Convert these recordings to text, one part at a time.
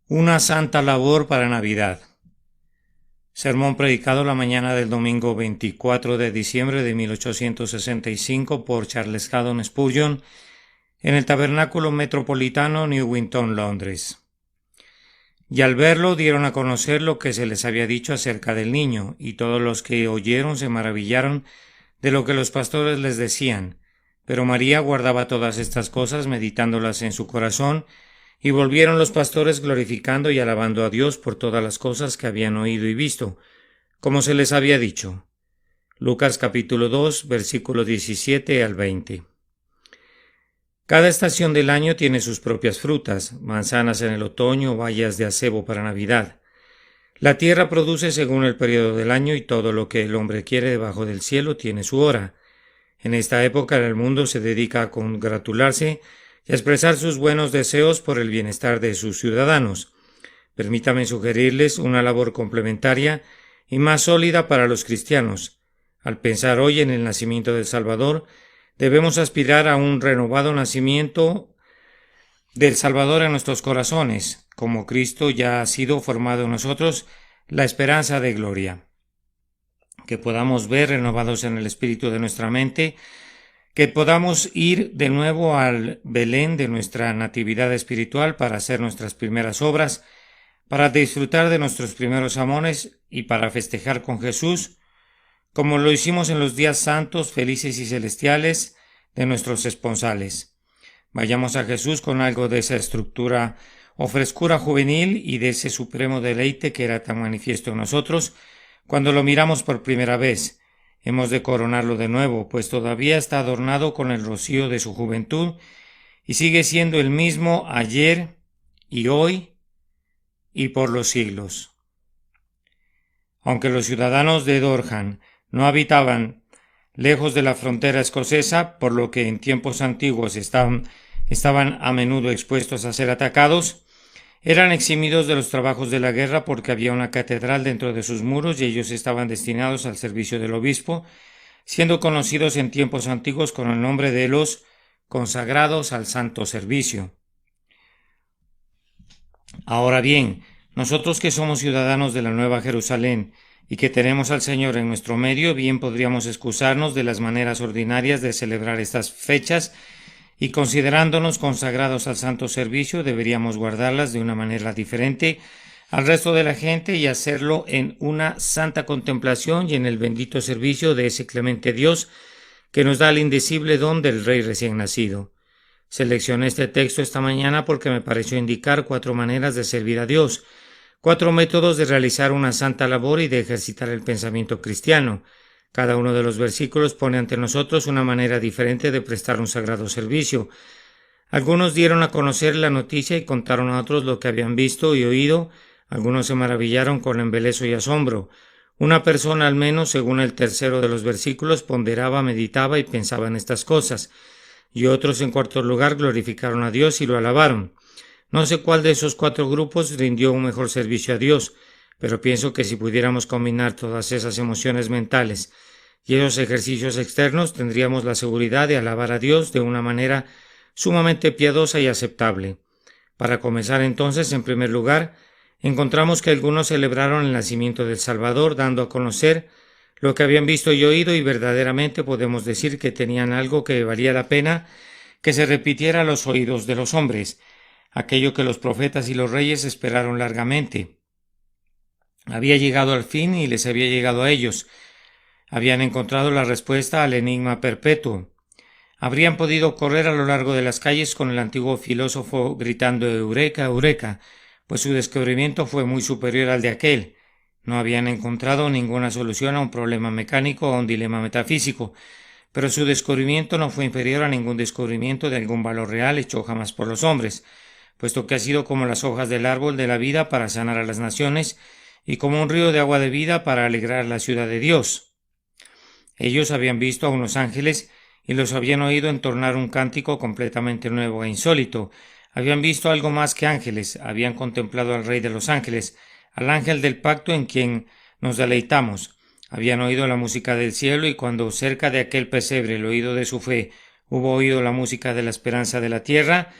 Una santa labor para Navidad. Sermón predicado la mañana del domingo 24 de diciembre de 1865 por Charles Haddon Spurgeon en el Tabernáculo Metropolitano, Newington, Londres. Y al verlo dieron a conocer lo que se les había dicho acerca del niño, y todos los que oyeron se maravillaron de lo que los pastores les decían. Pero María guardaba todas estas cosas, meditándolas en su corazón, y volvieron los pastores glorificando y alabando a Dios por todas las cosas que habían oído y visto, como se les había dicho. Lucas capítulo 2, versículo 17 al 20. Cada estación del año tiene sus propias frutas, manzanas en el otoño, bayas de acebo para Navidad. La tierra produce según el periodo del año y todo lo que el hombre quiere debajo del cielo tiene su hora. En esta época el mundo se dedica a congratularse y a expresar sus buenos deseos por el bienestar de sus ciudadanos. Permítame sugerirles una labor complementaria y más sólida para los cristianos. Al pensar hoy en el nacimiento del Salvador, debemos aspirar a un renovado nacimiento del Salvador en nuestros corazones, como Cristo ya ha sido formado en nosotros la esperanza de gloria. Que podamos ver renovados en el espíritu de nuestra mente, que podamos ir de nuevo al Belén de nuestra natividad espiritual para hacer nuestras primeras obras, para disfrutar de nuestros primeros amores y para festejar con Jesús, como lo hicimos en los días santos, felices y celestiales de nuestros esponsales. Vayamos a Jesús con algo de esa estructura o frescura juvenil y de ese supremo deleite que era tan manifiesto en nosotros cuando lo miramos por primera vez. Hemos de coronarlo de nuevo, pues todavía está adornado con el rocío de su juventud y sigue siendo el mismo ayer y hoy y por los siglos. Aunque los ciudadanos de Dorhan no habitaban lejos de la frontera escocesa, por lo que en tiempos antiguos estaban a menudo expuestos a ser atacados, eran eximidos de los trabajos de la guerra porque había una catedral dentro de sus muros y ellos estaban destinados al servicio del obispo, siendo conocidos en tiempos antiguos con el nombre de los consagrados al santo servicio. Ahora bien, nosotros que somos ciudadanos de la Nueva Jerusalén y que tenemos al Señor en nuestro medio, bien podríamos excusarnos de las maneras ordinarias de celebrar estas fechas y considerándonos consagrados al santo servicio, deberíamos guardarlas de una manera diferente al resto de la gente y hacerlo en una santa contemplación y en el bendito servicio de ese clemente Dios que nos da el indecible don del Rey recién nacido. Seleccioné este texto esta mañana porque me pareció indicar 4 maneras de servir a Dios, 4 métodos de realizar una santa labor y de ejercitar el pensamiento cristiano. Cada uno de los versículos pone ante nosotros una manera diferente de prestar un sagrado servicio. Algunos dieron a conocer la noticia y contaron a otros lo que habían visto y oído. Algunos se maravillaron con embeleso y asombro. Una persona al menos, según el tercero de los versículos, ponderaba, meditaba y pensaba en estas cosas. Y otros, en cuarto lugar, glorificaron a Dios y lo alabaron. No sé cuál de esos 4 grupos rindió un mejor servicio a Dios, pero pienso que si pudiéramos combinar todas esas emociones mentales y esos ejercicios externos, tendríamos la seguridad de alabar a Dios de una manera sumamente piadosa y aceptable. Para comenzar entonces, en primer lugar, encontramos que algunos celebraron el nacimiento del Salvador, dando a conocer lo que habían visto y oído, y verdaderamente podemos decir que tenían algo que valía la pena que se repitiera a los oídos de los hombres, aquello que los profetas y los reyes esperaron largamente. Había llegado al fin y les había llegado a ellos. Habían encontrado la respuesta al enigma perpetuo. Habrían podido correr a lo largo de las calles con el antiguo filósofo gritando «Eureka, Eureka», pues su descubrimiento fue muy superior al de aquel. No habían encontrado ninguna solución a un problema mecánico o a un dilema metafísico, pero su descubrimiento no fue inferior a ningún descubrimiento de algún valor real hecho jamás por los hombres, puesto que ha sido como las hojas del árbol de la vida para sanar a las naciones y como un río de agua de vida para alegrar la ciudad de Dios. Ellos habían visto a unos ángeles y los habían oído entonar un cántico completamente nuevo e insólito. Habían visto algo más que ángeles, habían contemplado al Rey de los ángeles, al ángel del pacto en quien nos deleitamos. Habían oído la música del cielo y cuando cerca de aquel pesebre el oído de su fe hubo oído la música de la esperanza de la tierra,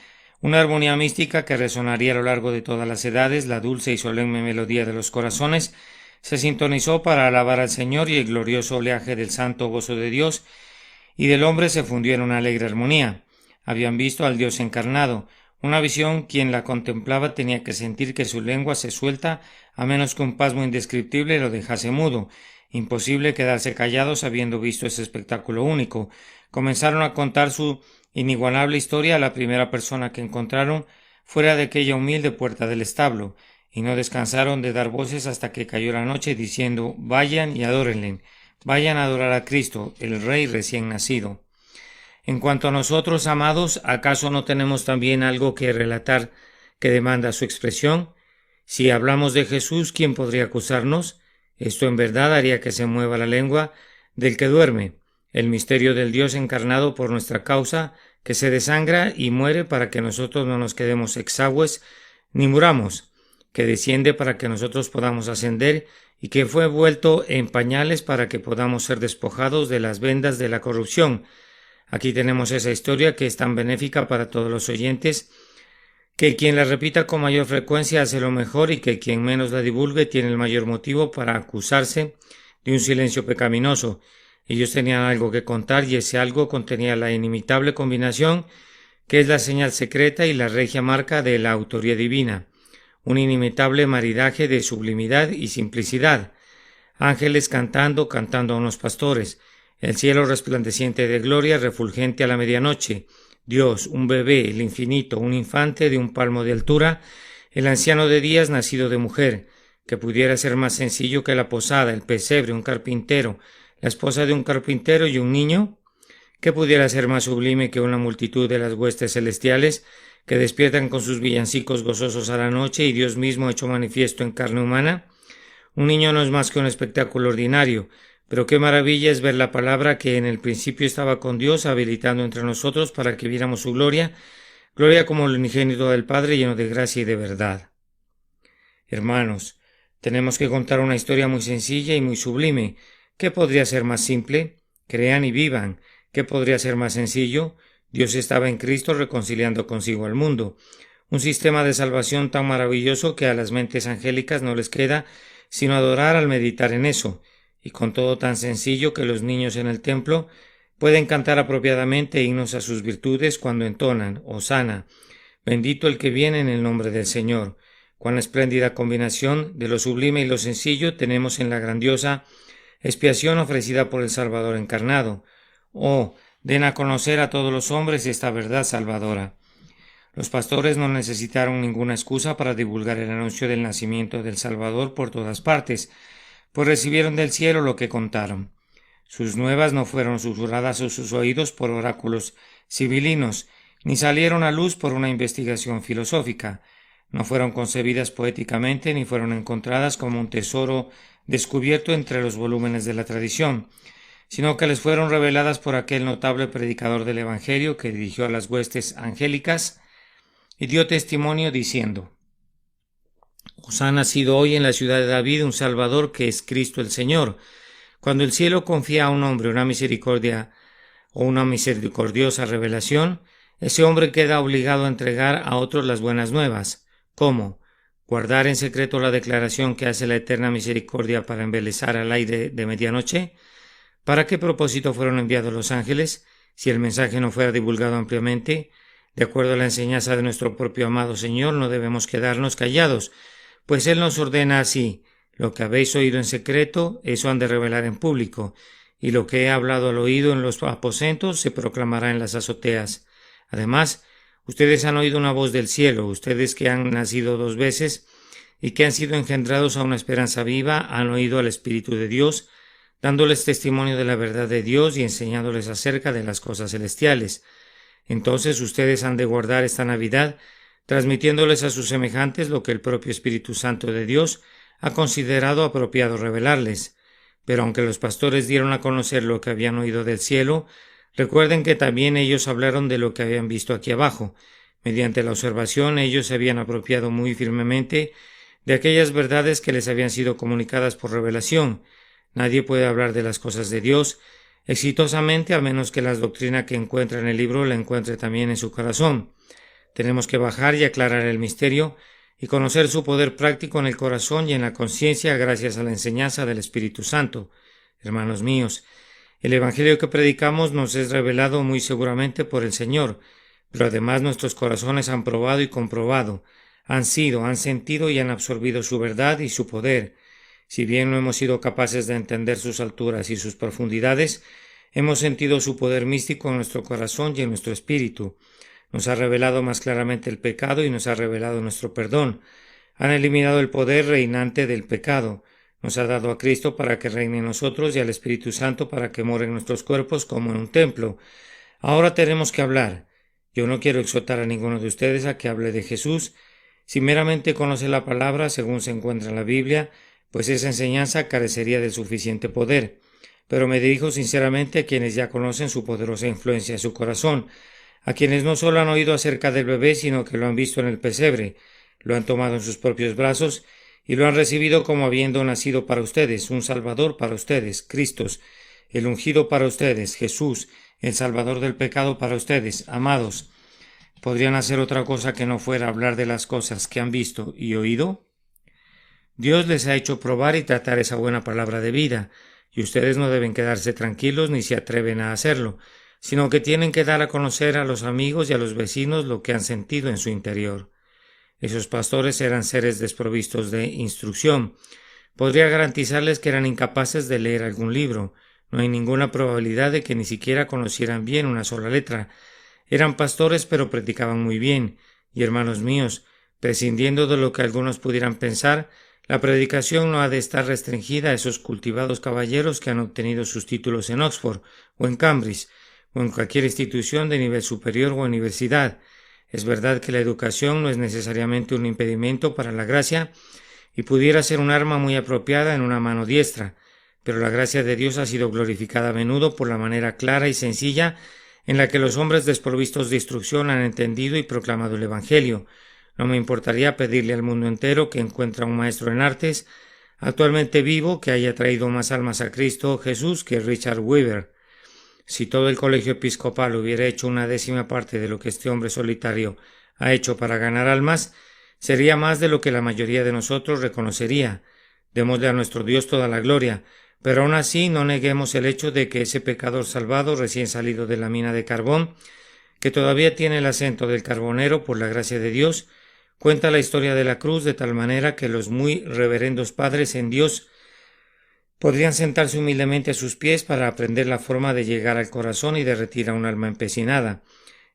una armonía mística que resonaría a lo largo de todas las edades, la dulce y solemne melodía de los corazones, se sintonizó para alabar al Señor y el glorioso oleaje del santo gozo de Dios y del hombre se fundió en una alegre armonía. Habían visto al Dios encarnado, una visión quien la contemplaba tenía que sentir que su lengua se suelta a menos que un pasmo indescriptible lo dejase mudo. Imposible quedarse callados habiendo visto ese espectáculo único. Comenzaron a contar su inigualable historia a la primera persona que encontraron fuera de aquella humilde puerta del establo, y no descansaron de dar voces hasta que cayó la noche diciendo vayan y adórenle, vayan a adorar a Cristo, el Rey recién nacido. En cuanto a nosotros, amados, ¿acaso no tenemos también algo que relatar que demanda su expresión? Si hablamos de Jesús, ¿quién podría acusarnos? Esto en verdad haría que se mueva la lengua del que duerme, el misterio del Dios encarnado por nuestra causa, que se desangra y muere para que nosotros no nos quedemos exagües ni muramos, que desciende para que nosotros podamos ascender y que fue vuelto en pañales para que podamos ser despojados de las vendas de la corrupción. Aquí tenemos esa historia que es tan benéfica para todos los oyentes, que quien la repita con mayor frecuencia hace lo mejor y que quien menos la divulgue tiene el mayor motivo para acusarse de un silencio pecaminoso. Ellos tenían algo que contar y ese algo contenía la inimitable combinación que es la señal secreta y la regia marca de la autoría divina, un inimitable maridaje de sublimidad y simplicidad. Ángeles cantando a unos pastores, el cielo resplandeciente de gloria refulgente a la medianoche, Dios, un bebé, el infinito, un infante de un palmo de altura, el anciano de días nacido de mujer, que pudiera ser más sencillo que la posada, el pesebre, un carpintero, la esposa de un carpintero y un niño, que pudiera ser más sublime que una multitud de las huestes celestiales que despiertan con sus villancicos gozosos a la noche y Dios mismo hecho manifiesto en carne humana. Un niño no es más que un espectáculo ordinario, pero qué maravilla es ver la palabra que en el principio estaba con Dios, habilitando entre nosotros para que viéramos su gloria, gloria como el unigénito del Padre, lleno de gracia y de verdad. Hermanos, tenemos que contar una historia muy sencilla y muy sublime. ¿Qué podría ser más simple? Crean y vivan. ¿Qué podría ser más sencillo? Dios estaba en Cristo reconciliando consigo al mundo. Un sistema de salvación tan maravilloso que a las mentes angélicas no les queda sino adorar al meditar en eso, y con todo tan sencillo que los niños en el templo pueden cantar apropiadamente himnos a sus virtudes cuando entonan Hosana, bendito el que viene en el nombre del Señor. Cuán espléndida combinación de lo sublime y lo sencillo tenemos en la grandiosa expiación ofrecida por el Salvador encarnado. Oh, den a conocer a todos los hombres esta verdad salvadora. Los pastores no necesitaron ninguna excusa para divulgar el anuncio del nacimiento del Salvador por todas partes, pues recibieron del cielo lo que contaron. Sus nuevas no fueron susurradas a sus oídos por oráculos sibilinos, ni salieron a luz por una investigación filosófica. No fueron concebidas poéticamente, ni fueron encontradas como un tesoro descubierto entre los volúmenes de la tradición, sino que les fueron reveladas por aquel notable predicador del Evangelio que dirigió a las huestes angélicas y dio testimonio diciendo: Os ha nacido hoy en la ciudad de David un Salvador que es Cristo el Señor. Cuando el cielo confía a un hombre una misericordia o una misericordiosa revelación, ese hombre queda obligado a entregar a otros las buenas nuevas. ¿Cómo? ¿Guardar en secreto la declaración que hace la eterna misericordia para embelezar al aire de medianoche? ¿Para qué propósito fueron enviados los ángeles, si el mensaje no fuera divulgado ampliamente? De acuerdo a la enseñanza de nuestro propio amado Señor, no debemos quedarnos callados, pues Él nos ordena así: lo que habéis oído en secreto, eso han de revelar en público, y lo que he hablado al oído en los aposentos se proclamará en las azoteas. Además, ustedes han oído una voz del cielo, ustedes que han nacido 2 veces y que han sido engendrados a una esperanza viva, han oído al Espíritu de Dios, dándoles testimonio de la verdad de Dios y enseñándoles acerca de las cosas celestiales. Entonces ustedes han de guardar esta Navidad, transmitiéndoles a sus semejantes lo que el propio Espíritu Santo de Dios ha considerado apropiado revelarles. Pero aunque los pastores dieron a conocer lo que habían oído del cielo, recuerden que también ellos hablaron de lo que habían visto aquí abajo. Mediante la observación ellos se habían apropiado muy firmemente de aquellas verdades que les habían sido comunicadas por revelación. Nadie puede hablar de las cosas de Dios exitosamente a menos que la doctrina que encuentra en el libro la encuentre también en su corazón. Tenemos que bajar y aclarar el misterio y conocer su poder práctico en el corazón y en la conciencia gracias a la enseñanza del Espíritu Santo. Hermanos míos, el Evangelio que predicamos nos es revelado muy seguramente por el Señor, pero además nuestros corazones han probado y comprobado, han sentido y han absorbido su verdad y su poder. Si bien no hemos sido capaces de entender sus alturas y sus profundidades, hemos sentido su poder místico en nuestro corazón y en nuestro espíritu. Nos ha revelado más claramente el pecado y nos ha revelado nuestro perdón. Han eliminado el poder reinante del pecado. Nos ha dado a Cristo para que reine en nosotros y al Espíritu Santo para que more en nuestros cuerpos como en un templo. Ahora tenemos que hablar. Yo no quiero exhortar a ninguno de ustedes a que hable de Jesús. Si meramente conoce la palabra según se encuentra en la Biblia, pues esa enseñanza carecería de suficiente poder. Pero me dirijo sinceramente a quienes ya conocen su poderosa influencia en su corazón, a quienes no solo han oído acerca del bebé, sino que lo han visto en el pesebre, lo han tomado en sus propios brazos y lo han recibido como habiendo nacido para ustedes, un Salvador para ustedes, Cristo, el ungido para ustedes, Jesús, el Salvador del pecado para ustedes, amados. ¿Podrían hacer otra cosa que no fuera hablar de las cosas que han visto y oído? Dios les ha hecho probar y tratar esa buena palabra de vida, y ustedes no deben quedarse tranquilos ni se atreven a hacerlo, sino que tienen que dar a conocer a los amigos y a los vecinos lo que han sentido en su interior. Esos pastores eran seres desprovistos de instrucción. Podría garantizarles que eran incapaces de leer algún libro. No hay ninguna probabilidad de que ni siquiera conocieran bien una sola letra. Eran pastores, pero predicaban muy bien. Y hermanos míos, prescindiendo de lo que algunos pudieran pensar, la predicación no ha de estar restringida a esos cultivados caballeros que han obtenido sus títulos en Oxford o en Cambridge o en cualquier institución de nivel superior o universidad. Es verdad que la educación no es necesariamente un impedimento para la gracia y pudiera ser un arma muy apropiada en una mano diestra, pero la gracia de Dios ha sido glorificada a menudo por la manera clara y sencilla en la que los hombres desprovistos de instrucción han entendido y proclamado el Evangelio. No me importaría pedirle al mundo entero que encuentre un maestro en artes actualmente vivo que haya traído más almas a Cristo Jesús que Richard Weaver. Si todo el colegio episcopal hubiera hecho una décima parte de lo que este hombre solitario ha hecho para ganar almas, sería más de lo que la mayoría de nosotros reconocería. Démosle a nuestro Dios toda la gloria, pero aún así no neguemos el hecho de que ese pecador salvado recién salido de la mina de carbón, que todavía tiene el acento del carbonero por la gracia de Dios, cuenta la historia de la cruz de tal manera que los muy reverendos padres en Dios podrían sentarse humildemente a sus pies para aprender la forma de llegar al corazón y derretir a un alma empecinada.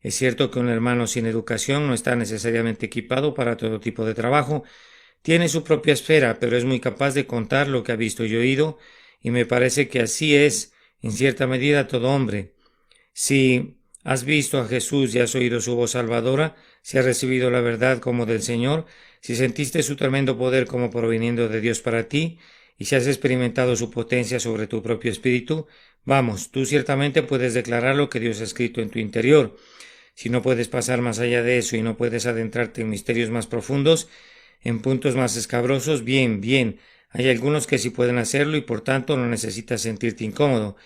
Es cierto que un hermano sin educación no está necesariamente equipado para todo tipo de trabajo, tiene su propia esfera, pero es muy capaz de contar lo que ha visto y oído, y me parece que así es, en cierta medida, todo hombre. Si has visto a Jesús y has oído su voz salvadora, si has recibido la verdad como del Señor, si sentiste su tremendo poder como proviniendo de Dios para ti, y si has experimentado su potencia sobre tu propio espíritu, vamos, tú ciertamente puedes declarar lo que Dios ha escrito en tu interior. Si no puedes pasar más allá de eso y no puedes adentrarte en misterios más profundos, en puntos más escabrosos, bien, hay algunos que sí pueden hacerlo y por tanto no necesitas sentirte incómodo,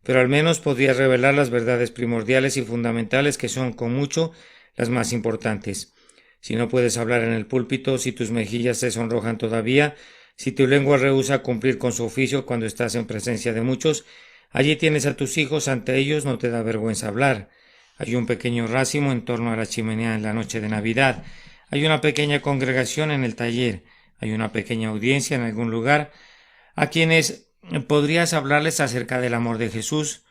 pero al menos podrías revelar las verdades primordiales y fundamentales que son con mucho las más importantes. Si no puedes hablar en el púlpito, si tus mejillas se sonrojan todavía, si tu lengua rehúsa cumplir con su oficio cuando estás en presencia de muchos, allí tienes a tus hijos, ante ellos no te da vergüenza hablar. Hay un pequeño racimo en torno a la chimenea en la noche de Navidad. Hay una pequeña congregación en el taller. Hay una pequeña audiencia en algún lugar a quienes podrías hablarles acerca del amor de Jesús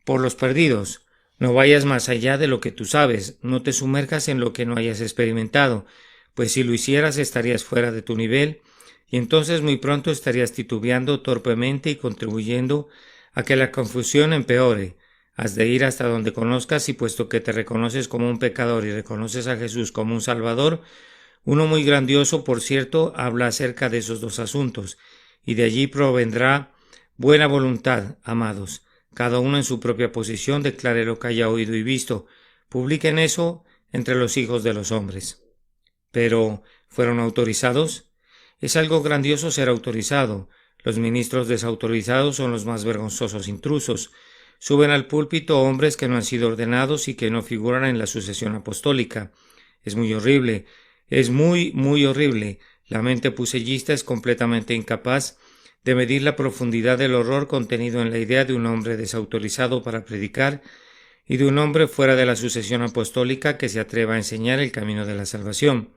por los perdidos. No vayas más allá de lo que tú sabes. No te sumerjas en lo que no hayas experimentado, pues si lo hicieras estarías fuera de tu nivel y entonces muy pronto estarías titubeando torpemente y contribuyendo a que la confusión empeore. Has de ir hasta donde conozcas y puesto que te reconoces como un pecador y reconoces a Jesús como un Salvador, uno muy grandioso, por cierto, habla acerca de esos dos asuntos, y de allí provendrá buena voluntad, amados. Cada uno en su propia posición declare lo que haya oído y visto. Publiquen eso entre los hijos de los hombres. Pero, ¿fueron autorizados? Es algo grandioso ser autorizado. Los ministros desautorizados son los más vergonzosos intrusos. Suben al púlpito hombres que no han sido ordenados y que no figuran en la sucesión apostólica. Es muy horrible, es muy, muy horrible. La mente pusellista es completamente incapaz de medir la profundidad del horror contenido en la idea de un hombre desautorizado para predicar y de un hombre fuera de la sucesión apostólica que se atreva a enseñar el camino de la salvación.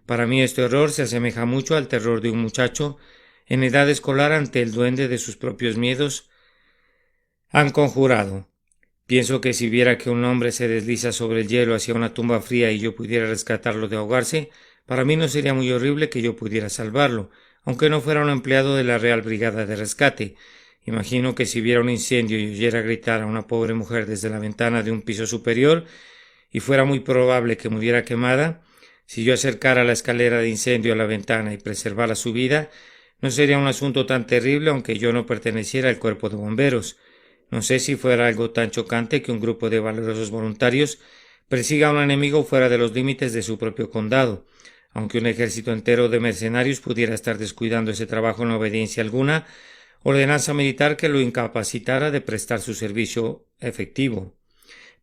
Para mí este horror se asemeja mucho al terror de un muchacho en edad escolar ante el duende de sus propios miedos han conjurado. Pienso que si viera que un hombre se desliza sobre el hielo hacia una tumba fría y yo pudiera rescatarlo de ahogarse, para mí no sería muy horrible que yo pudiera salvarlo, aunque no fuera un empleado de la Real Brigada de Rescate. Imagino que si viera un incendio y oyera gritar a una pobre mujer desde la ventana de un piso superior, y fuera muy probable que muriera quemada, si yo acercara la escalera de incendio a la ventana y preservara su vida, no sería un asunto tan terrible aunque yo no perteneciera al cuerpo de bomberos. No sé si fuera algo tan chocante que un grupo de valerosos voluntarios persiga a un enemigo fuera de los límites de su propio condado, aunque un ejército entero de mercenarios pudiera estar descuidando ese trabajo en obediencia alguna, ordenanza militar que lo incapacitara de prestar su servicio efectivo.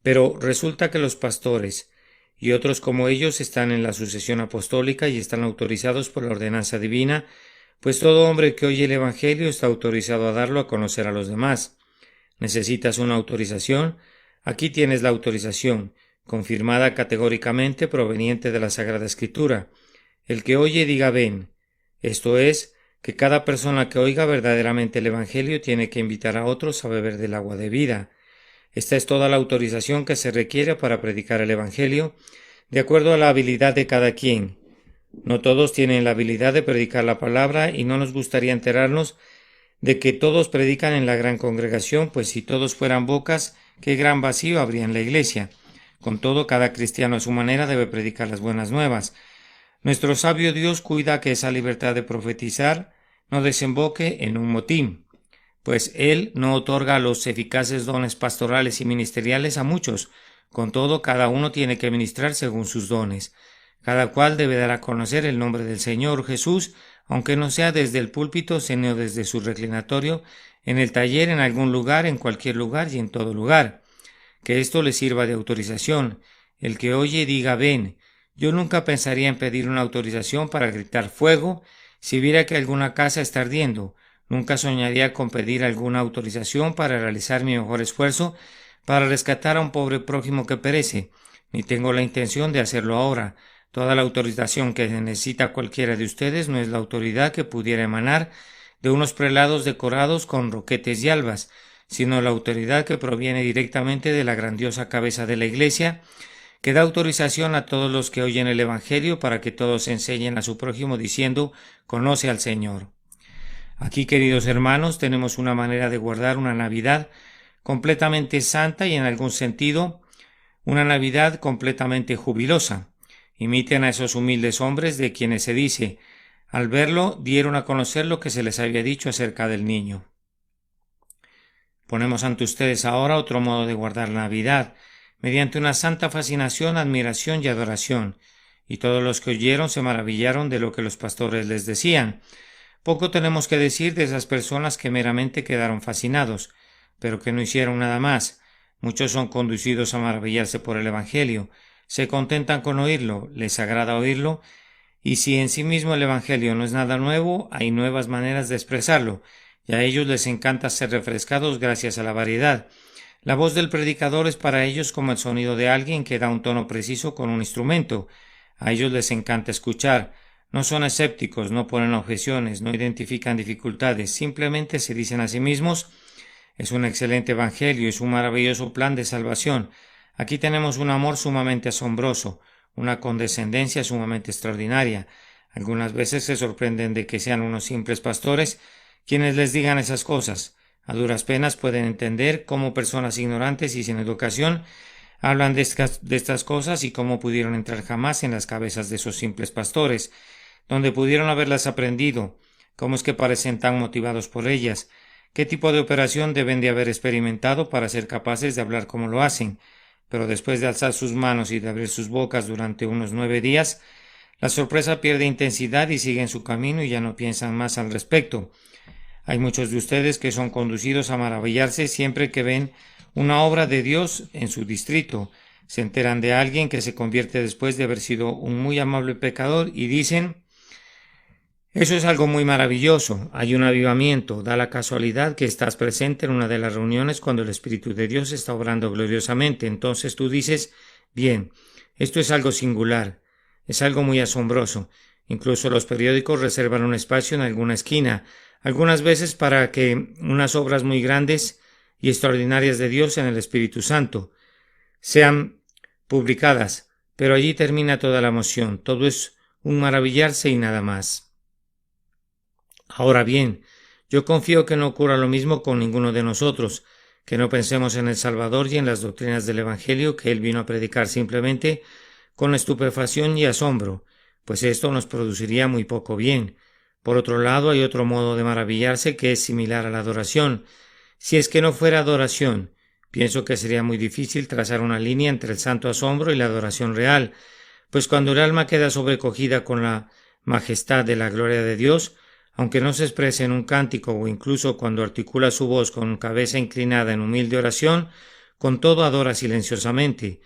Pero resulta que los pastores y otros como ellos están en la sucesión apostólica y están autorizados por la ordenanza divina, pues todo hombre que oye el Evangelio está autorizado a darlo a conocer a los demás. ¿Necesitas una autorización? Aquí tienes la autorización, confirmada categóricamente proveniente de la Sagrada Escritura. El que oye diga ven. Esto es, que cada persona que oiga verdaderamente el Evangelio tiene que invitar a otros a beber del agua de vida. Esta es toda la autorización que se requiere para predicar el Evangelio, de acuerdo a la habilidad de cada quien. No todos tienen la habilidad de predicar la palabra y no nos gustaría enterarnos de que todos predican en la gran congregación, pues si todos fueran bocas, qué gran vacío habría en la iglesia. Con todo, cada cristiano a su manera debe predicar las buenas nuevas. Nuestro sabio Dios cuida que esa libertad de profetizar no desemboque en un motín, pues Él no otorga los eficaces dones pastorales y ministeriales a muchos. Con todo, cada uno tiene que ministrar según sus dones. Cada cual debe dar a conocer el nombre del Señor Jesús, aunque no sea desde el púlpito, sino desde su reclinatorio, en el taller, en algún lugar, en cualquier lugar y en todo lugar. Que esto le sirva de autorización. El que oye diga ven. Yo nunca pensaría en pedir una autorización para gritar fuego si viera que alguna casa está ardiendo. Nunca soñaría con pedir alguna autorización para realizar mi mejor esfuerzo para rescatar a un pobre prójimo que perece. Ni tengo la intención de hacerlo ahora. Toda la autorización que necesita cualquiera de ustedes no es la autoridad que pudiera emanar de unos prelados decorados con roquetes y albas, sino la autoridad que proviene directamente de la grandiosa cabeza de la Iglesia, que da autorización a todos los que oyen el Evangelio para que todos enseñen a su prójimo diciendo «Conoce al Señor». Aquí, queridos hermanos, tenemos una manera de guardar una Navidad completamente santa y en algún sentido una Navidad completamente jubilosa. Imiten a esos humildes hombres de quienes se dice, al verlo dieron a conocer lo que se les había dicho acerca del niño. Ponemos ante ustedes ahora otro modo de guardar la Navidad, mediante una santa fascinación, admiración y adoración, y todos los que oyeron se maravillaron de lo que los pastores les decían. Poco tenemos que decir de esas personas que meramente quedaron fascinados, pero que no hicieron nada más. Muchos son conducidos a maravillarse por el Evangelio, se contentan con oírlo, les agrada oírlo, y si en sí mismo el Evangelio no es nada nuevo, hay nuevas maneras de expresarlo, y a ellos les encanta ser refrescados gracias a la variedad. La voz del predicador es para ellos como el sonido de alguien que da un tono preciso con un instrumento. A ellos les encanta escuchar. No son escépticos, no ponen objeciones, no identifican dificultades, simplemente se dicen a sí mismos, es un excelente evangelio, es un maravilloso plan de salvación. Aquí tenemos un amor sumamente asombroso, una condescendencia sumamente extraordinaria. Algunas veces se sorprenden de que sean unos simples pastores quienes les digan esas cosas. A duras penas pueden entender cómo personas ignorantes y sin educación hablan de estas cosas y cómo pudieron entrar jamás en las cabezas de esos simples pastores, donde pudieron haberlas aprendido, cómo es que parecen tan motivados por ellas, qué tipo de operación deben de haber experimentado para ser capaces de hablar como lo hacen. Pero después de alzar sus manos y de abrir sus bocas durante unos 9 días, la sorpresa pierde intensidad y siguen su camino y ya no piensan más al respecto. Hay muchos de ustedes que son conducidos a maravillarse siempre que ven una obra de Dios en su distrito. Se enteran de alguien que se convierte después de haber sido un muy amable pecador y dicen: eso es algo muy maravilloso, hay un avivamiento, da la casualidad que estás presente en una de las reuniones cuando el Espíritu de Dios está obrando gloriosamente. Entonces tú dices: bien, esto es algo singular, es algo muy asombroso. Incluso los periódicos reservan un espacio en alguna esquina, algunas veces para que unas obras muy grandes y extraordinarias de Dios en el Espíritu Santo sean publicadas, pero allí termina toda la emoción, todo es un maravillarse y nada más. Ahora bien, yo confío que no ocurra lo mismo con ninguno de nosotros, que no pensemos en el Salvador y en las doctrinas del Evangelio que Él vino a predicar simplemente con estupefacción y asombro, pues esto nos produciría muy poco bien. Por otro lado, hay otro modo de maravillarse que es similar a la adoración. Si es que no fuera adoración, pienso que sería muy difícil trazar una línea entre el santo asombro y la adoración real, pues cuando el alma queda sobrecogida con la majestad de la gloria de Dios, aunque no se exprese en un cántico o incluso cuando articula su voz con cabeza inclinada en humilde oración, con todo adora silenciosamente.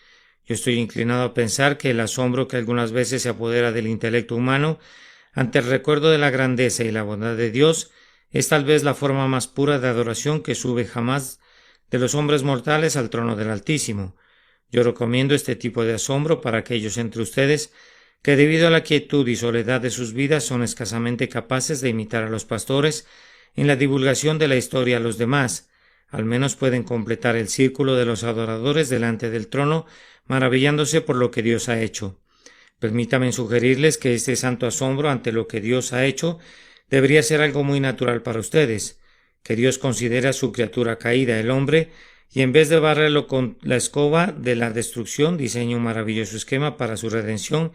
Yo estoy inclinado a pensar que el asombro que algunas veces se apodera del intelecto humano ante el recuerdo de la grandeza y la bondad de Dios es tal vez la forma más pura de adoración que sube jamás de los hombres mortales al trono del Altísimo. Yo recomiendo este tipo de asombro para aquellos entre ustedes que debido a la quietud y soledad de sus vidas son escasamente capaces de imitar a los pastores en la divulgación de la historia a los demás. Al menos pueden completar el círculo de los adoradores delante del trono, maravillándose por lo que Dios ha hecho. Permítanme sugerirles que este santo asombro ante lo que Dios ha hecho debería ser algo muy natural para ustedes, que Dios considera a su criatura caída, el hombre, y en vez de barrerlo con la escoba de la destrucción, diseña un maravilloso esquema para su redención,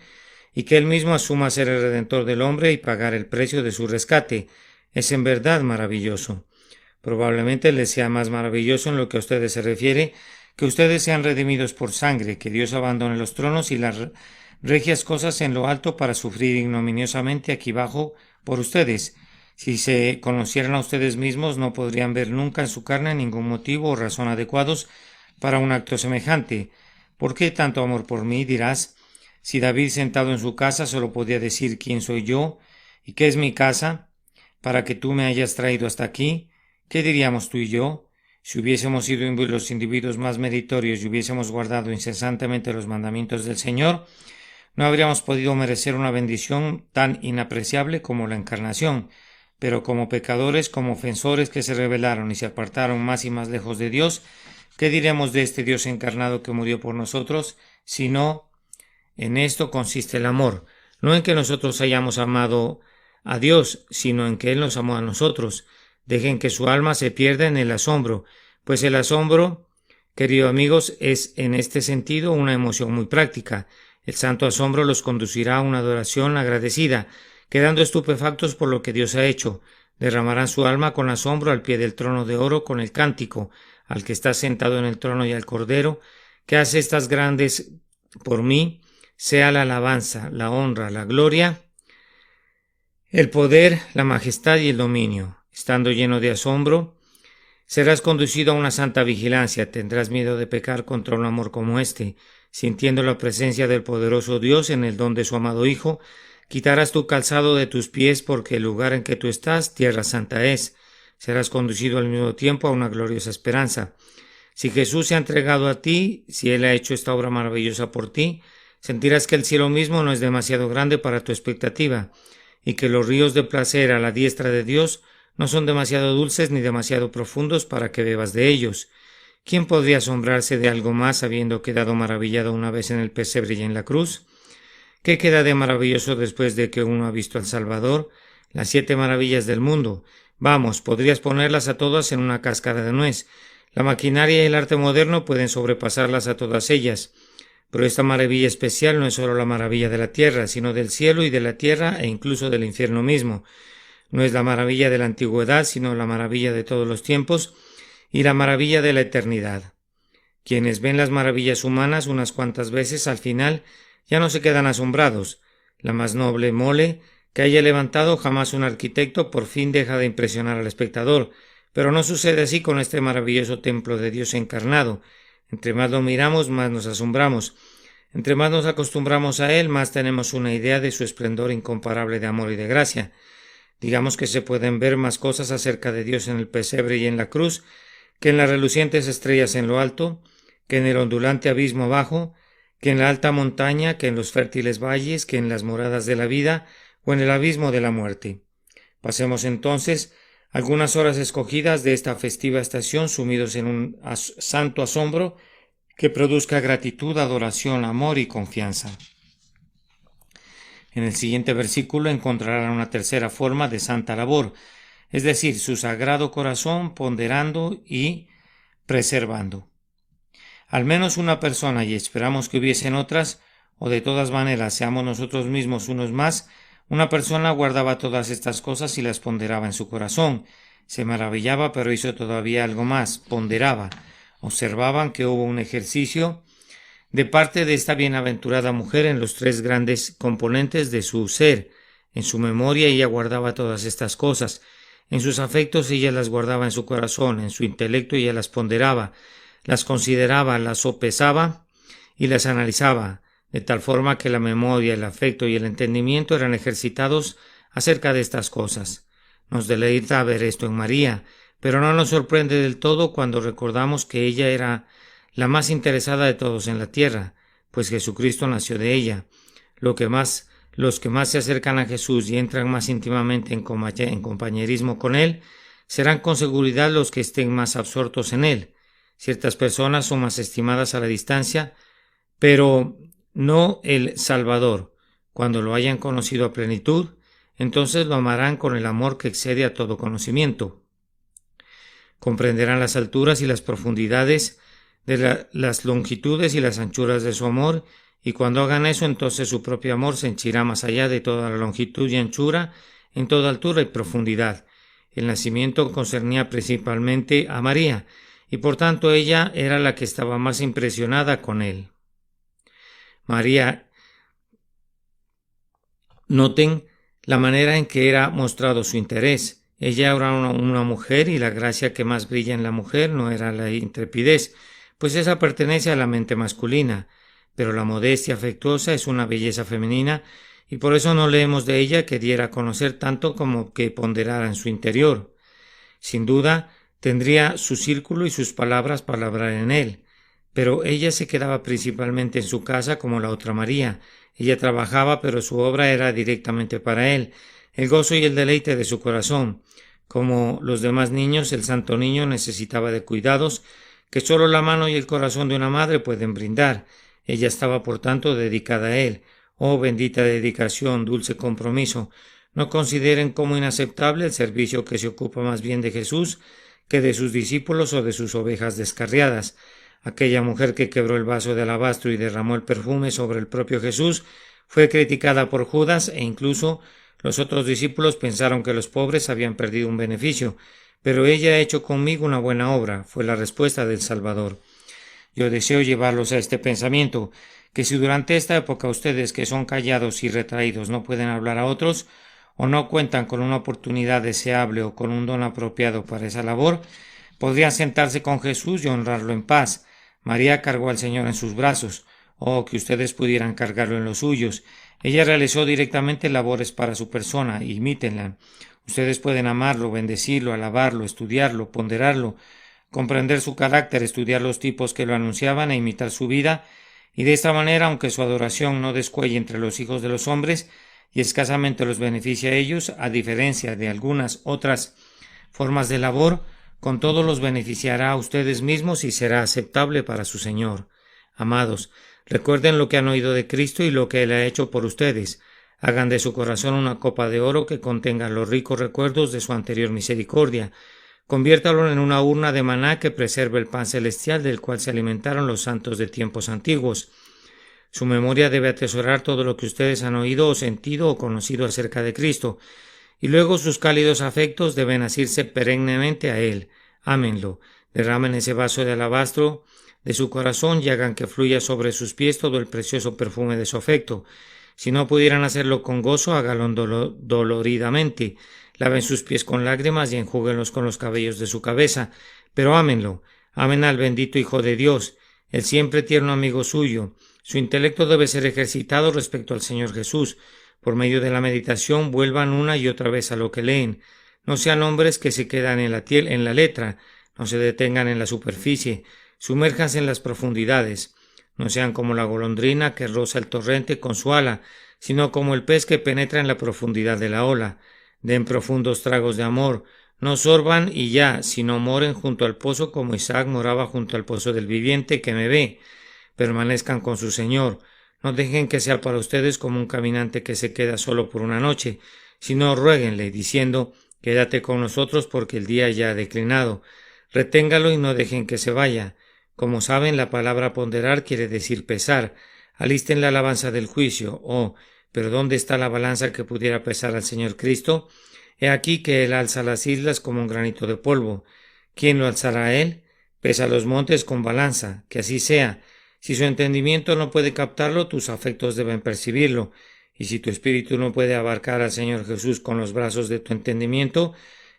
y que Él mismo asuma ser el Redentor del hombre y pagar el precio de su rescate. Es en verdad maravilloso. Probablemente les sea más maravilloso en lo que a ustedes se refiere que ustedes sean redimidos por sangre, que Dios abandone los tronos y las regias cosas en lo alto para sufrir ignominiosamente aquí abajo por ustedes. Si se conocieran a ustedes mismos, no podrían ver nunca en su carne ningún motivo o razón adecuados para un acto semejante. ¿Por qué tanto amor por mí?, dirás. Si David sentado en su casa solo podía decir quién soy yo y qué es mi casa, para que tú me hayas traído hasta aquí, ¿qué diríamos tú y yo? Si hubiésemos sido los individuos más meritorios y hubiésemos guardado incesantemente los mandamientos del Señor, no habríamos podido merecer una bendición tan inapreciable como la encarnación, pero como pecadores, como ofensores que se rebelaron y se apartaron más y más lejos de Dios, ¿qué diremos de este Dios encarnado que murió por nosotros, si no? En esto consiste el amor, no en que nosotros hayamos amado a Dios, sino en que Él nos amó a nosotros. Dejen que su alma se pierda en el asombro, pues el asombro, queridos amigos, es en este sentido una emoción muy práctica. El santo asombro los conducirá a una adoración agradecida, quedando estupefactos por lo que Dios ha hecho. Derramarán su alma con asombro al pie del trono de oro con el cántico, al que está sentado en el trono y al Cordero, que hace estas grandes por mí, sea la alabanza, la honra, la gloria, el poder, la majestad y el dominio. Estando lleno de asombro, serás conducido a una santa vigilancia, tendrás miedo de pecar contra un amor como este, sintiendo la presencia del poderoso Dios en el don de su amado Hijo, quitarás tu calzado de tus pies porque el lugar en que tú estás, tierra santa es. Serás conducido al mismo tiempo a una gloriosa esperanza. Si Jesús se ha entregado a ti, si Él ha hecho esta obra maravillosa por ti, sentirás que el cielo mismo no es demasiado grande para tu expectativa, y que los ríos de placer a la diestra de Dios no son demasiado dulces ni demasiado profundos para que bebas de ellos. ¿Quién podría asombrarse de algo más habiendo quedado maravillado una vez en el pesebre y en la cruz? ¿Qué queda de maravilloso después de que uno ha visto al Salvador? Las 7 maravillas del mundo. Vamos, podrías ponerlas a todas en una cáscara de nuez. La maquinaria y el arte moderno pueden sobrepasarlas a todas ellas. Pero esta maravilla especial no es solo la maravilla de la tierra, sino del cielo y de la tierra e incluso del infierno mismo. No es la maravilla de la antigüedad, sino la maravilla de todos los tiempos y la maravilla de la eternidad. Quienes ven las maravillas humanas unas cuantas veces, al final ya no se quedan asombrados. La más noble mole que haya levantado jamás un arquitecto por fin deja de impresionar al espectador, pero no sucede así con este maravilloso templo de Dios encarnado. Entre más lo miramos, más nos asombramos. Entre más nos acostumbramos a él, más tenemos una idea de su esplendor incomparable de amor y de gracia. Digamos que se pueden ver más cosas acerca de Dios en el pesebre y en la cruz que en las relucientes estrellas en lo alto, que en el ondulante abismo abajo, que en la alta montaña, que en los fértiles valles, que en las moradas de la vida o en el abismo de la muerte. Pasemos entonces algunas horas escogidas de esta festiva estación sumidos en un santo asombro que produzca gratitud, adoración, amor y confianza. En el siguiente versículo encontrarán una tercera forma de santa labor, es decir, su sagrado corazón ponderando y preservando. Al menos una persona, y esperamos que hubiesen otras, o de todas maneras seamos nosotros mismos unos más, una persona guardaba todas estas cosas y las ponderaba en su corazón. Se maravillaba, pero hizo todavía algo más, ponderaba. Observaban que hubo un ejercicio de parte de esta bienaventurada mujer en los tres grandes componentes de su ser. En su memoria ella guardaba todas estas cosas, en sus afectos ella las guardaba en su corazón, en su intelecto ella las ponderaba, las consideraba, las sopesaba y las analizaba, de tal forma que la memoria, el afecto y el entendimiento eran ejercitados acerca de estas cosas. Nos deleita ver esto en María, pero no nos sorprende del todo cuando recordamos que ella era la más interesada de todos en la tierra, pues Jesucristo nació de ella. Los que más se acercan a Jesús y entran más íntimamente en compañerismo con Él, serán con seguridad los que estén más absortos en Él. Ciertas personas son más estimadas a la distancia, pero no el Salvador. Cuando lo hayan conocido a plenitud, entonces lo amarán con el amor que excede a todo conocimiento. Comprenderán las alturas y las profundidades de las longitudes y las anchuras de su amor, y cuando hagan eso, entonces su propio amor se henchirá más allá de toda la longitud y anchura, en toda altura y profundidad. El nacimiento concernía principalmente a María, y por tanto ella era la que estaba más impresionada con él. María, noten la manera en que era mostrado su interés. Ella era una mujer y la gracia que más brilla en la mujer no era la intrepidez, pues esa pertenece a la mente masculina, pero la modestia afectuosa es una belleza femenina y por eso no leemos de ella que diera a conocer tanto como que ponderara en su interior. Sin duda, tendría su círculo y sus palabras para hablar en él, pero ella se quedaba principalmente en su casa como la otra María. Ella trabajaba, pero su obra era directamente para él, el gozo y el deleite de su corazón. Como los demás niños, el santo niño necesitaba de cuidados que sólo la mano y el corazón de una madre pueden brindar. Ella estaba, por tanto, dedicada a él. Oh, bendita dedicación, dulce compromiso. No consideren como inaceptable el servicio que se ocupa más bien de Jesús que de sus discípulos o de sus ovejas descarriadas. Aquella mujer que quebró el vaso de alabastro y derramó el perfume sobre el propio Jesús fue criticada por Judas e incluso los otros discípulos pensaron que los pobres habían perdido un beneficio. Pero ella ha hecho conmigo una buena obra, fue la respuesta del Salvador. Yo deseo llevarlos a este pensamiento, que si durante esta época ustedes que son callados y retraídos no pueden hablar a otros, o no cuentan con una oportunidad deseable o con un don apropiado para esa labor, podrían sentarse con Jesús y honrarlo en paz. María cargó al Señor en sus brazos, que ustedes pudieran cargarlo en los suyos. Ella realizó directamente labores para su persona, imítenla. Ustedes pueden amarlo, bendecirlo, alabarlo, estudiarlo, ponderarlo, comprender su carácter, estudiar los tipos que lo anunciaban e imitar su vida, y de esta manera, aunque su adoración no descuelle entre los hijos de los hombres y escasamente los beneficia a ellos, a diferencia de algunas otras formas de labor, con todo los beneficiará a ustedes mismos y será aceptable para su Señor. Amados, recuerden lo que han oído de Cristo y lo que Él ha hecho por ustedes. Hagan de su corazón una copa de oro que contenga los ricos recuerdos de su anterior misericordia. Conviértalo en una urna de maná que preserve el pan celestial del cual se alimentaron los santos de tiempos antiguos. Su memoria debe atesorar todo lo que ustedes han oído o sentido o conocido acerca de Cristo, y luego sus cálidos afectos deben asirse perennemente a Él. Ámenlo, derramen ese vaso de alabastro de su corazón y hagan que fluya sobre sus pies todo el precioso perfume de su afecto. Si no pudieran hacerlo con gozo, háganlo doloridamente. Laven sus pies con lágrimas y enjúguenlos con los cabellos de su cabeza. Pero ámenlo, amen al bendito Hijo de Dios. el siempre tierno amigo suyo. Su intelecto debe ser ejercitado respecto al Señor Jesús. Por medio de la meditación vuelvan una y otra vez a lo que leen. No sean hombres que se quedan en la letra, no se detengan en la superficie, sumérjanse en las profundidades. No sean como la golondrina que roza el torrente con su ala, sino como el pez que penetra en la profundidad de la ola. Den profundos tragos de amor, no sorban y ya, sino moren junto al pozo como Isaac moraba junto al pozo del viviente que me ve. Permanezcan con su Señor. No dejen que sea para ustedes como un caminante que se queda solo por una noche, sino ruéguenle, diciendo, quédate con nosotros porque el día ya ha declinado. Reténgalo y no dejen que se vaya. Como saben, la palabra ponderar quiere decir pesar. Alisten la alabanza del juicio. Oh, pero ¿dónde está la balanza que pudiera pesar al Señor Cristo? He aquí que Él alza las islas como un granito de polvo. ¿Quién lo alzará a Él? Pesa los montes con balanza. Que así sea. Si su entendimiento no puede captarlo, tus afectos deben percibirlo. Y si tu espíritu no puede abarcar al Señor Jesús con los brazos de tu entendimiento,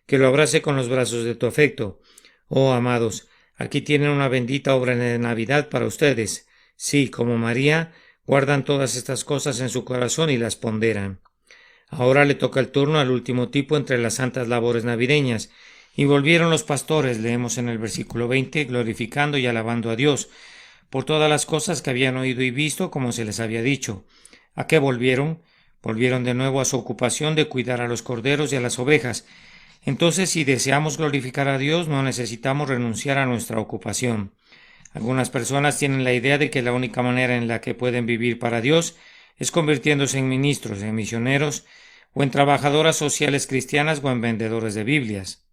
que lo abrace con los brazos de tu afecto. Oh, amados, aquí tienen una bendita obra de Navidad para ustedes. Sí, como María, guardan todas estas cosas en su corazón y las ponderan. Ahora le toca el turno al último tipo entre las santas labores navideñas. Y volvieron los pastores, leemos en el versículo 20, glorificando y alabando a Dios por todas las cosas que habían oído y visto, como se les había dicho. ¿A qué volvieron? Volvieron de nuevo a su ocupación de cuidar a los corderos y a las ovejas. Entonces, si deseamos glorificar a Dios, no necesitamos renunciar a nuestra ocupación. Algunas personas tienen la idea de que la única manera en la que pueden vivir para Dios es convirtiéndose en ministros, en misioneros, o en trabajadoras sociales cristianas o en vendedores de Biblias.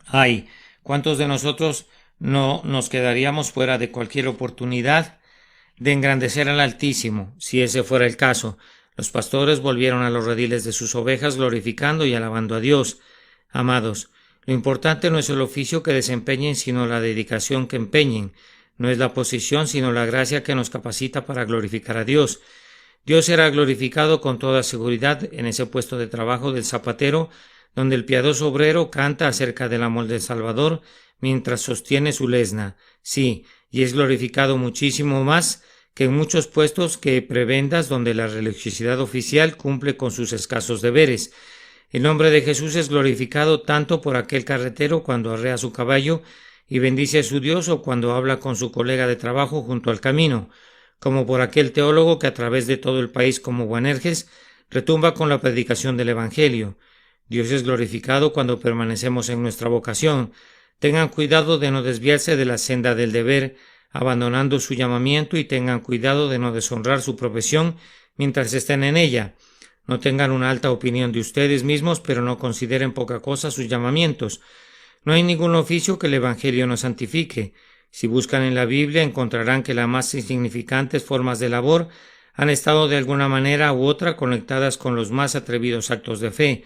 Ay, ¿cuántos de nosotros no nos quedaríamos fuera de cualquier oportunidad de engrandecer al Altísimo, si ese fuera el caso? Los pastores volvieron a los rediles de sus ovejas glorificando y alabando a Dios. Amados, lo importante no es el oficio que desempeñen, sino la dedicación que empeñen. No es la posición, sino la gracia que nos capacita para glorificar a Dios. Dios será glorificado con toda seguridad en ese puesto de trabajo del zapatero, donde el piadoso obrero canta acerca del amor del Salvador mientras sostiene su lesna. Sí, y es glorificado muchísimo más que en muchos puestos que prebendas donde la religiosidad oficial cumple con sus escasos deberes. El nombre de Jesús es glorificado tanto por aquel carretero cuando arrea su caballo y bendice a su Dios o cuando habla con su colega de trabajo junto al camino, como por aquel teólogo que a través de todo el país como Boanerges retumba con la predicación del Evangelio. Dios es glorificado cuando permanecemos en nuestra vocación. Tengan cuidado de no desviarse de la senda del deber, abandonando su llamamiento, y tengan cuidado de no deshonrar su profesión mientras estén en ella. No tengan una alta opinión de ustedes mismos, pero no consideren poca cosa sus llamamientos. No hay ningún oficio que el Evangelio no santifique. Si buscan en la Biblia, encontrarán que las más insignificantes formas de labor han estado de alguna manera u otra conectadas con los más atrevidos actos de fe,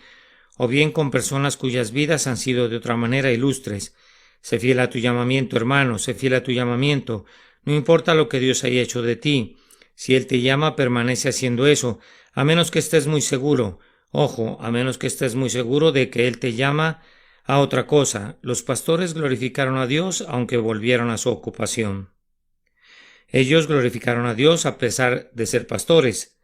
o bien con personas cuyas vidas han sido de otra manera ilustres. Sé fiel a tu llamamiento, hermano, sé fiel a tu llamamiento. No importa lo que Dios haya hecho de ti. Si Él te llama, permanece haciendo eso, a menos que estés muy seguro. Ojo, a menos que estés muy seguro de que Él te llama a otra cosa. Los pastores glorificaron a Dios, aunque volvieron a su ocupación. Ellos glorificaron a Dios a pesar de ser pastores.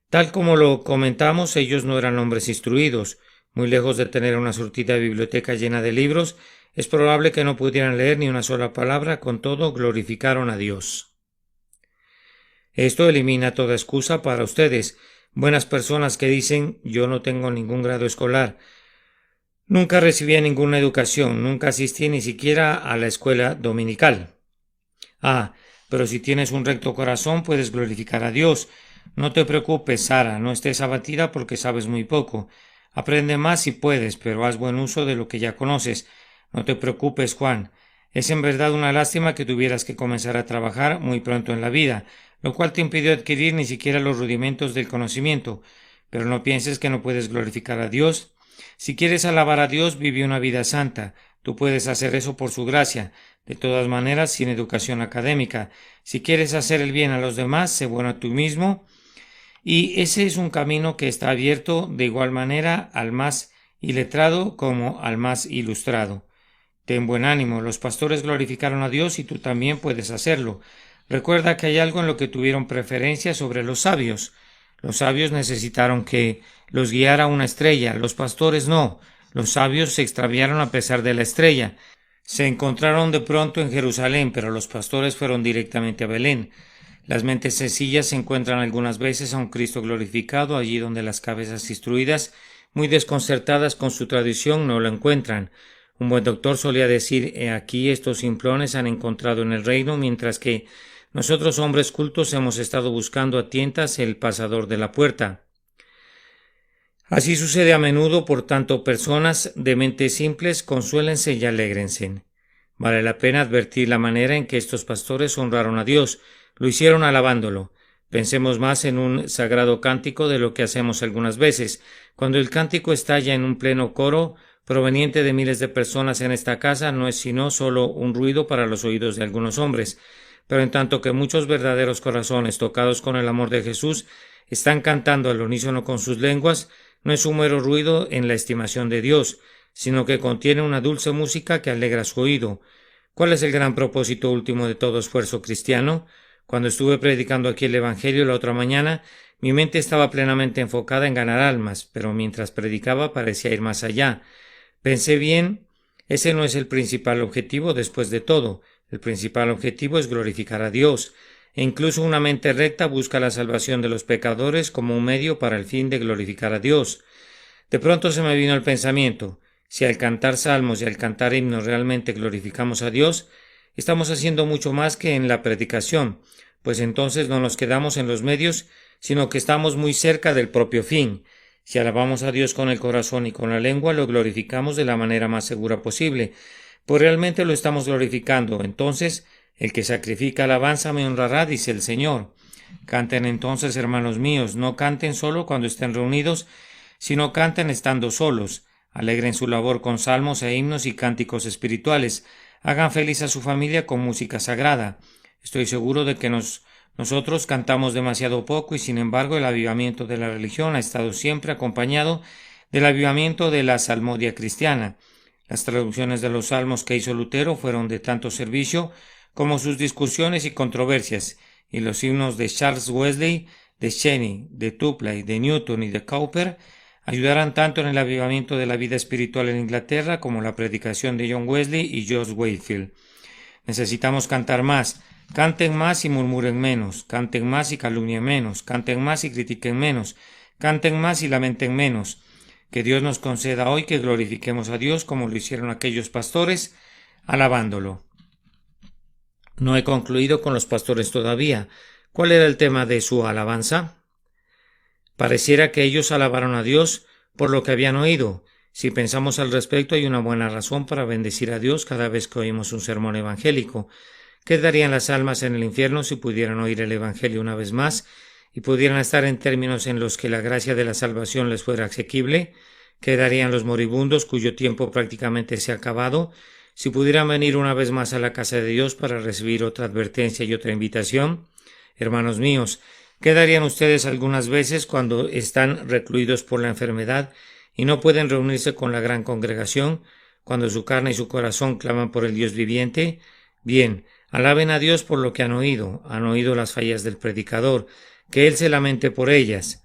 Tal como lo comentamos, ellos no eran hombres instruidos. Muy lejos de tener una surtida biblioteca llena de libros, es probable que no pudieran leer ni una sola palabra, con todo glorificaron a Dios. Esto elimina toda excusa para ustedes, buenas personas que dicen: yo no tengo ningún grado escolar, nunca recibí ninguna educación, nunca asistí ni siquiera a la escuela dominical. Ah, pero si tienes un recto corazón puedes glorificar a Dios. No te preocupes, Sara, no estés abatida porque sabes muy poco. Aprende más si puedes, pero haz buen uso de lo que ya conoces. No te preocupes, Juan. Es en verdad una lástima que tuvieras que comenzar a trabajar muy pronto en la vida, lo cual te impidió adquirir ni siquiera los rudimentos del conocimiento. Pero no pienses que no puedes glorificar a Dios. Si quieres alabar a Dios, vive una vida santa. Tú puedes hacer eso por su gracia, de todas maneras sin educación académica. Si quieres hacer el bien a los demás, sé bueno a tú mismo. Y ese es un camino que está abierto de igual manera al más iletrado como al más ilustrado. Ten buen ánimo, los pastores glorificaron a Dios y tú también puedes hacerlo. Recuerda que hay algo en lo que tuvieron preferencia sobre los sabios. Los sabios necesitaron que los guiara una estrella, los pastores no. Los sabios se extraviaron a pesar de la estrella. Se encontraron de pronto en Jerusalén, pero los pastores fueron directamente a Belén. Las mentes sencillas se encuentran algunas veces a un Cristo glorificado allí donde las cabezas instruidas, muy desconcertadas con su tradición, no lo encuentran. Un buen doctor solía decir: «He aquí estos simplones han encontrado en el reino, mientras que nosotros hombres cultos hemos estado buscando a tientas el pasador de la puerta». Así sucede a menudo, por tanto, personas de mentes simples, consuélense y alégrense. Vale la pena advertir la manera en que estos pastores honraron a Dios. Lo hicieron alabándolo. Pensemos más en un sagrado cántico de lo que hacemos algunas veces. Cuando el cántico estalla en un pleno coro, proveniente de miles de personas en esta casa, no es sino solo un ruido para los oídos de algunos hombres. Pero en tanto que muchos verdaderos corazones tocados con el amor de Jesús están cantando al unísono con sus lenguas, no es un mero ruido en la estimación de Dios, sino que contiene una dulce música que alegra su oído. ¿Cuál es el gran propósito último de todo esfuerzo cristiano? Cuando estuve predicando aquí el Evangelio la otra mañana, mi mente estaba plenamente enfocada en ganar almas, pero mientras predicaba parecía ir más allá. Pensé bien, ese no es el principal objetivo después de todo. El principal objetivo es glorificar a Dios, e incluso una mente recta busca la salvación de los pecadores como un medio para el fin de glorificar a Dios. De pronto se me vino el pensamiento: si al cantar salmos y al cantar himnos realmente glorificamos a Dios, estamos haciendo mucho más que en la predicación, pues entonces no nos quedamos en los medios, sino que estamos muy cerca del propio fin. Si alabamos a Dios con el corazón y con la lengua, lo glorificamos de la manera más segura posible, pues realmente lo estamos glorificando. Entonces, el que sacrifica alabanza me honrará, dice el Señor. Canten entonces, hermanos míos, no canten solo cuando estén reunidos, sino canten estando solos. Alegren su labor con salmos e himnos y cánticos espirituales. Hagan feliz a su familia con música sagrada. Estoy seguro de que nosotros cantamos demasiado poco y sin embargo el avivamiento de la religión ha estado siempre acompañado del avivamiento de la salmodia cristiana. Las traducciones de los salmos que hizo Lutero fueron de tanto servicio como sus discusiones y controversias, y los himnos de Charles Wesley, de Cheney, de Tupley, de Newton y de Cowper ayudarán tanto en el avivamiento de la vida espiritual en Inglaterra como la predicación de John Wesley y George Whitefield. Necesitamos cantar más. Canten más y murmuren menos, canten más y calumnien menos, canten más y critiquen menos, canten más y lamenten menos. Que Dios nos conceda hoy que glorifiquemos a Dios como lo hicieron aquellos pastores, alabándolo. No he concluido con los pastores todavía. ¿Cuál era el tema de su alabanza? Pareciera que ellos alabaron a Dios por lo que habían oído. Si pensamos al respecto, hay una buena razón para bendecir a Dios cada vez que oímos un sermón evangélico. ¿Qué darían las almas en el infierno si pudieran oír el Evangelio una vez más y pudieran estar en términos en los que la gracia de la salvación les fuera asequible? ¿Qué darían los moribundos cuyo tiempo prácticamente se ha acabado si pudieran venir una vez más a la casa de Dios para recibir otra advertencia y otra invitación? Hermanos míos, ¿qué darían ustedes algunas veces cuando están recluidos por la enfermedad y no pueden reunirse con la gran congregación, cuando su carne y su corazón claman por el Dios viviente? Bien, alaben a Dios por lo que han oído las fallas del predicador, que Él se lamente por ellas,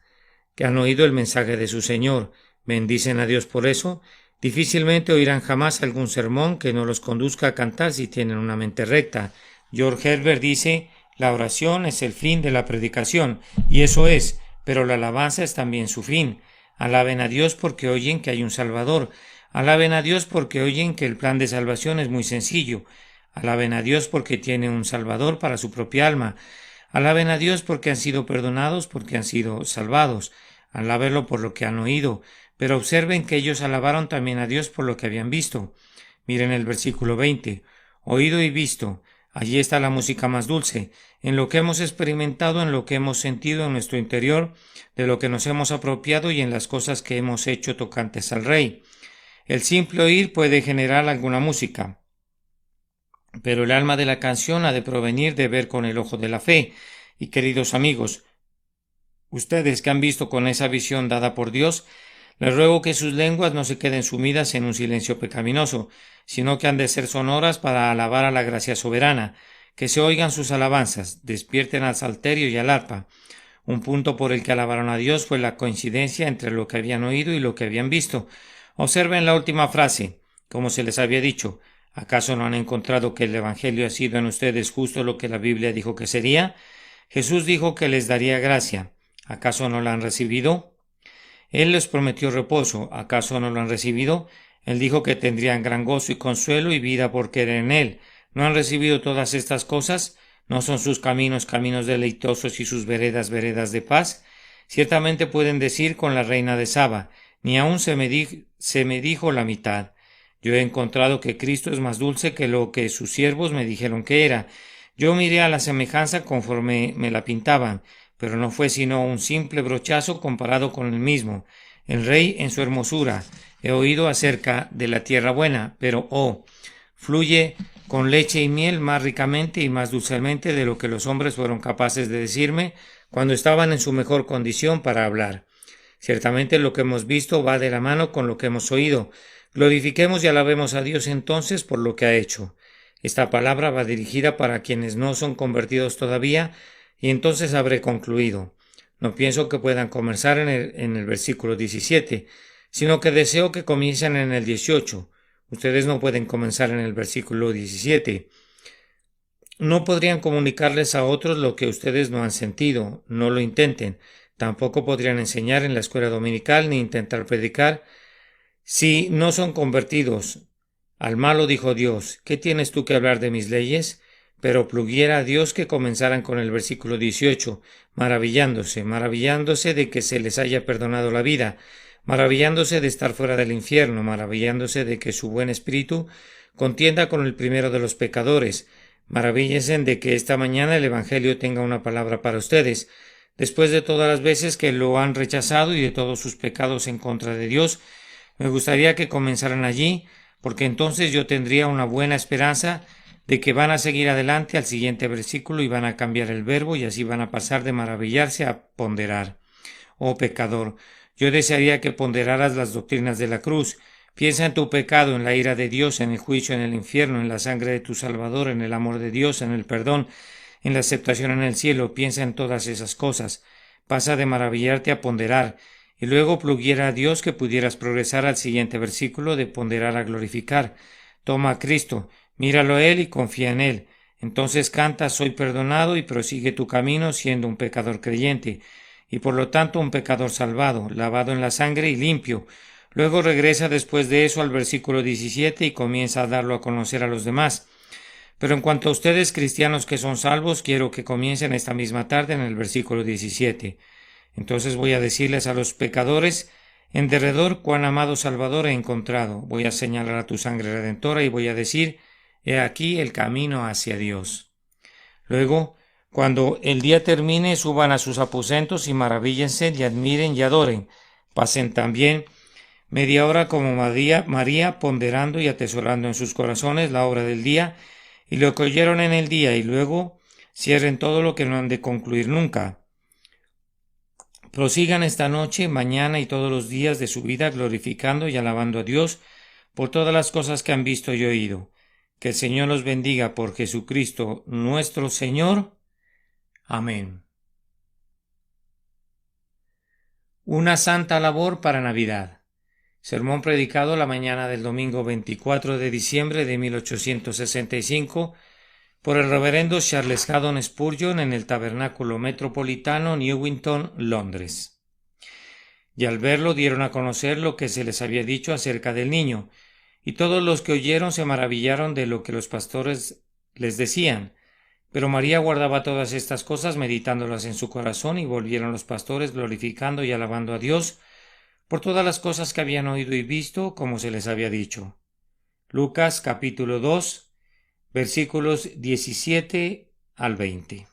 que han oído el mensaje de su Señor, bendicen a Dios por eso. Difícilmente oirán jamás algún sermón que no los conduzca a cantar si tienen una mente recta. George Herbert dice: la oración es el fin de la predicación, y eso es, pero la alabanza es también su fin. Alaben a Dios porque oyen que hay un Salvador. Alaben a Dios porque oyen que el plan de salvación es muy sencillo. Alaben a Dios porque tiene un Salvador para su propia alma. Alaben a Dios porque han sido perdonados, porque han sido salvados. Alábenlo por lo que han oído, pero observen que ellos alabaron también a Dios por lo que habían visto. Miren el versículo 20. Oído y visto. Allí está la música más dulce, en lo que hemos experimentado, en lo que hemos sentido en nuestro interior, de lo que nos hemos apropiado y en las cosas que hemos hecho tocantes al Rey. El simple oír puede generar alguna música, pero el alma de la canción ha de provenir de ver con el ojo de la fe. Y queridos amigos, ustedes que han visto con esa visión dada por Dios, Les ruego que sus lenguas no se queden sumidas en un silencio pecaminoso, sino que han de ser sonoras para alabar a la gracia soberana, que se oigan sus alabanzas, despierten al salterio y al arpa. Un punto por el que alabaron a Dios fue la coincidencia entre lo que habían oído y lo que habían visto. Observen la última frase, como se les había dicho. ¿Acaso no han encontrado que el Evangelio ha sido en ustedes justo lo que la Biblia dijo que sería? Jesús dijo que les daría gracia. ¿Acaso no la han recibido? Él les prometió reposo. ¿Acaso no lo han recibido? Él dijo que tendrían gran gozo y consuelo y vida por creer en Él. ¿No han recibido todas estas cosas? ¿No son sus caminos caminos deleitosos y sus veredas veredas de paz? Ciertamente pueden decir con la reina de Saba, ni aun se me dijo la mitad. Yo he encontrado que Cristo es más dulce que lo que sus siervos me dijeron que era. Yo miré a la semejanza conforme me la pintaban, pero no fue sino un simple brochazo comparado con el mismo. El rey en su hermosura. He oído acerca de la tierra buena, pero fluye con leche y miel más ricamente y más dulcemente de lo que los hombres fueron capaces de decirme cuando estaban en su mejor condición para hablar. Ciertamente lo que hemos visto va de la mano con lo que hemos oído. Glorifiquemos y alabemos a Dios entonces por lo que ha hecho. Esta palabra va dirigida para quienes no son convertidos todavía, y entonces habré concluido. No pienso que puedan comenzar en el versículo 17, sino que deseo que comiencen en el 18. Ustedes no pueden comenzar en el versículo 17. No podrían comunicarles a otros lo que ustedes no han sentido. No lo intenten. Tampoco podrían enseñar en la escuela dominical ni intentar predicar si no son convertidos. Al malo dijo Dios, ¿qué tienes tú que hablar de mis leyes? Pero pluguiera a Dios que comenzaran con el versículo 18, maravillándose de que se les haya perdonado la vida, maravillándose de estar fuera del infierno, maravillándose de que su buen espíritu contienda con el primero de los pecadores, maravíllense de que esta mañana el Evangelio tenga una palabra para ustedes. Después de todas las veces que lo han rechazado y de todos sus pecados en contra de Dios, me gustaría que comenzaran allí, porque entonces yo tendría una buena esperanza de que van a seguir adelante al siguiente versículo y van a cambiar el verbo y así van a pasar de maravillarse a ponderar. Oh pecador, yo desearía que ponderaras las doctrinas de la cruz. Piensa en tu pecado, en la ira de Dios, en el juicio, en el infierno, en la sangre de tu Salvador, en el amor de Dios, en el perdón, en la aceptación en el cielo. Piensa en todas esas cosas. Pasa de maravillarte a ponderar. Y luego pluguiera a Dios que pudieras progresar al siguiente versículo de ponderar a glorificar. Toma a Cristo, míralo a Él y confía en Él. Entonces canta, soy perdonado, y prosigue tu camino siendo un pecador creyente, y por lo tanto un pecador salvado, lavado en la sangre y limpio. Luego regresa después de eso al versículo 17 y comienza a darlo a conocer a los demás. Pero en cuanto a ustedes, cristianos que son salvos, quiero que comiencen esta misma tarde en el versículo 17. Entonces voy a decirles a los pecadores, en derredor cuán amado Salvador he encontrado. Voy a señalar a tu sangre redentora y voy a decir, he aquí el camino hacia Dios. Luego, cuando el día termine, suban a sus aposentos y maravíllense y admiren y adoren. Pasen también media hora como María ponderando y atesorando en sus corazones la obra del día y lo que oyeron en el día, y luego cierren todo lo que no han de concluir nunca. Prosigan esta noche, mañana y todos los días de su vida glorificando y alabando a Dios por todas las cosas que han visto y oído. Que el Señor los bendiga por Jesucristo nuestro Señor. Amén. Una santa labor para Navidad. Sermón predicado la mañana del domingo 24 de diciembre de 1865 por el reverendo Charles Haddon Spurgeon en el Tabernáculo Metropolitano, Newington, Londres. Y al verlo dieron a conocer lo que se les había dicho acerca del niño, y todos los que oyeron se maravillaron de lo que los pastores les decían. Pero María guardaba todas estas cosas, meditándolas en su corazón, y volvieron los pastores glorificando y alabando a Dios por todas las cosas que habían oído y visto, como se les había dicho. Lucas capítulo 2, versículos 17 al 20.